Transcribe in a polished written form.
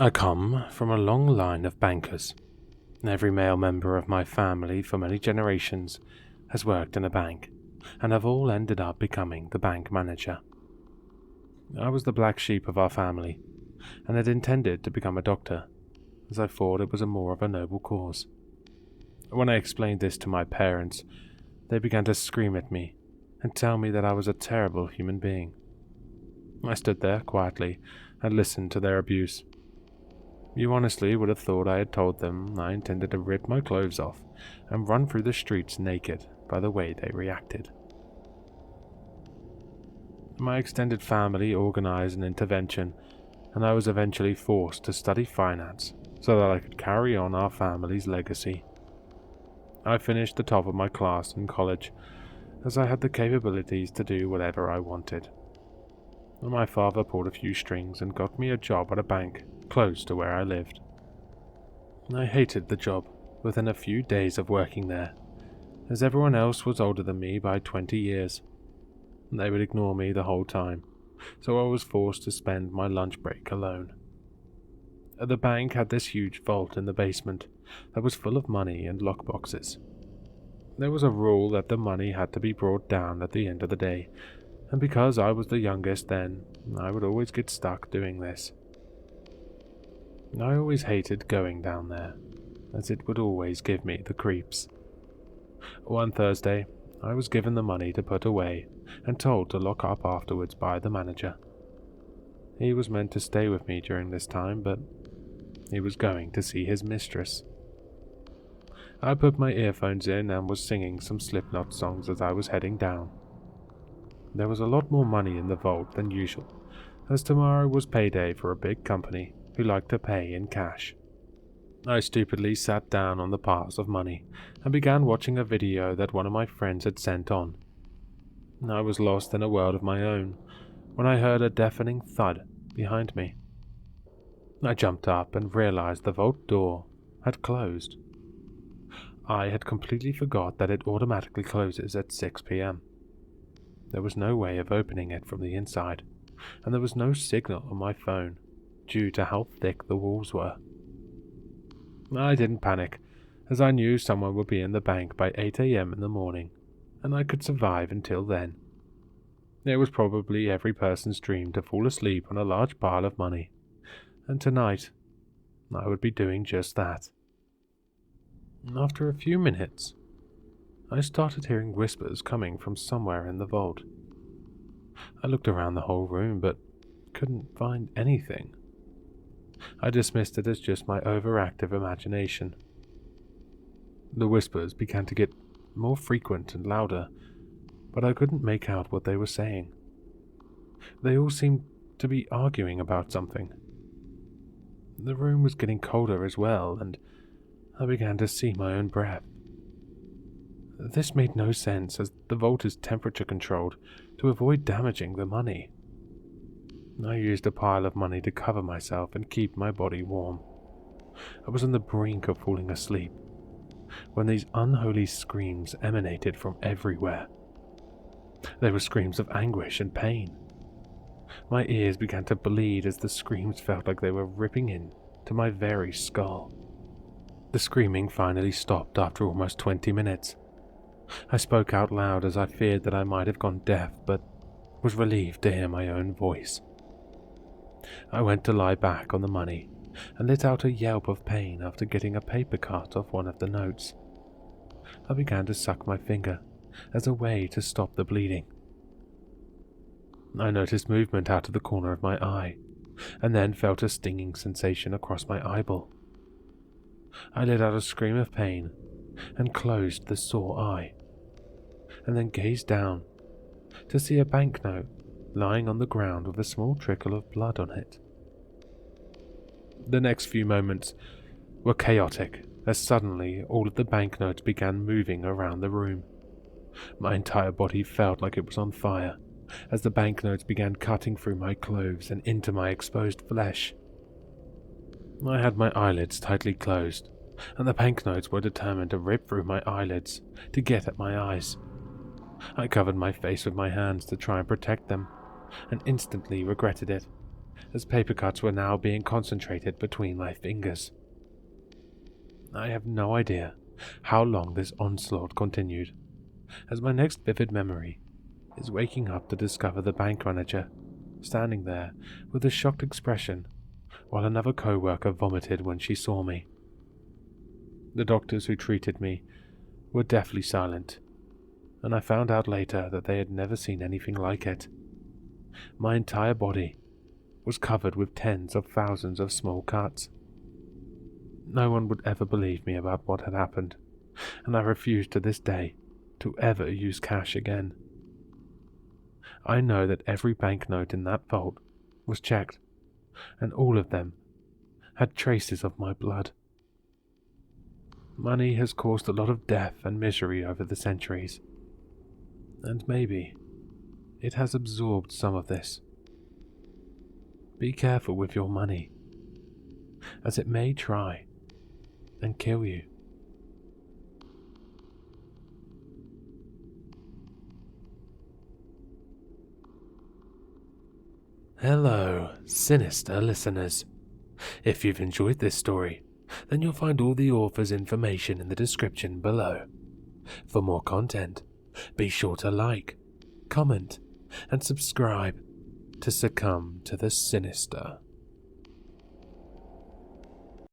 I come from a long line of bankers. Every male member of my family for many generations has worked in a bank, and have all ended up becoming the bank manager. I was the black sheep of our family, and had intended to become a doctor, as I thought it was a more of a noble cause. When I explained this to my parents, they began to scream at me and tell me that I was a terrible human being. I stood there quietly and listened to their abuse. You honestly would have thought I had told them I intended to rip my clothes off and run through the streets naked by the way they reacted. My extended family organized an intervention, and I was eventually forced to study finance so that I could carry on our family's legacy. I finished the top of my class in college, as I had the capabilities to do whatever I wanted. My father pulled a few strings and got me a job at a bank close to where I lived. I hated the job within a few days of working there, as everyone else was older than me by 20 years. They would ignore me the whole time, so I was forced to spend my lunch break alone. The bank had this huge vault in the basement that was full of money and lockboxes. There was a rule that the money had to be brought down at the end of the day, and because I was the youngest then, I would always get stuck doing this. I always hated going down there, as it would always give me the creeps. One Thursday, I was given the money to put away and told to lock up afterwards by the manager. He was meant to stay with me during this time, but he was going to see his mistress. I put my earphones in and was singing some Slipknot songs as I was heading down. There was a lot more money in the vault than usual, as tomorrow was payday for a big company who liked to pay in cash. I stupidly sat down on the piles of money and began watching a video that one of my friends had sent on. I was lost in a world of my own when I heard a deafening thud behind me. I jumped up and realized the vault door had closed. I had completely forgot that it automatically closes at 6 p.m. There was no way of opening it from the inside, and there was no signal on my phone due to how thick the walls were. I didn't panic, as I knew someone would be in the bank by 8 a.m. in the morning, and I could survive until then. It was probably every person's dream to fall asleep on a large pile of money, and tonight I would be doing just that. After a few minutes, I started hearing whispers coming from somewhere in the vault. I looked around the whole room, but couldn't find anything. I dismissed it as just my overactive imagination. The whispers began to get more frequent and louder, but I couldn't make out what they were saying. They all seemed to be arguing about something. The room was getting colder as well, and I began to see my own breath. This made no sense, as the vault is temperature controlled to avoid damaging the money. I used a pile of money to cover myself and keep my body warm. I was on the brink of falling asleep when these unholy screams emanated from everywhere. They were screams of anguish and pain. My ears began to bleed as the screams felt like they were ripping in to my very skull. The screaming finally stopped after almost 20 minutes. I spoke out loud as I feared that I might have gone deaf, but was relieved to hear my own voice. I went to lie back on the money and let out a yelp of pain after getting a paper cut off one of the notes. I began to suck my finger as a way to stop the bleeding. I noticed movement out of the corner of my eye, and then felt a stinging sensation across my eyeball. I let out a scream of pain and closed the sore eye, and then gazed down to see a banknote lying on the ground with a small trickle of blood on it. The next few moments were chaotic, as suddenly all of the banknotes began moving around the room. My entire body felt like it was on fire, as the banknotes began cutting through my clothes and into my exposed flesh. I had my eyelids tightly closed, and the banknotes were determined to rip through my eyelids to get at my eyes. I covered my face with my hands to try and protect them, and instantly regretted it, as paper cuts were now being concentrated between my fingers. I have no idea how long this onslaught continued, as my next vivid memory is waking up to discover the bank manager standing there with a shocked expression while another co-worker vomited when she saw me. The doctors who treated me were deathly silent, and I found out later that they had never seen anything like it. My entire body was covered with tens of thousands of small cuts. No one would ever believe me about what had happened, and I refused to this day to ever use cash again. I know that every banknote in that vault was checked, and all of them had traces of my blood. Money has caused a lot of death and misery over the centuries, and maybe it has absorbed some of this. Be careful with your money, as it may try and kill you. Hello, sinister listeners. If you've enjoyed this story, then you'll find all the author's information in the description below. For more content, be sure to like, comment, and subscribe to succumb to the sinister.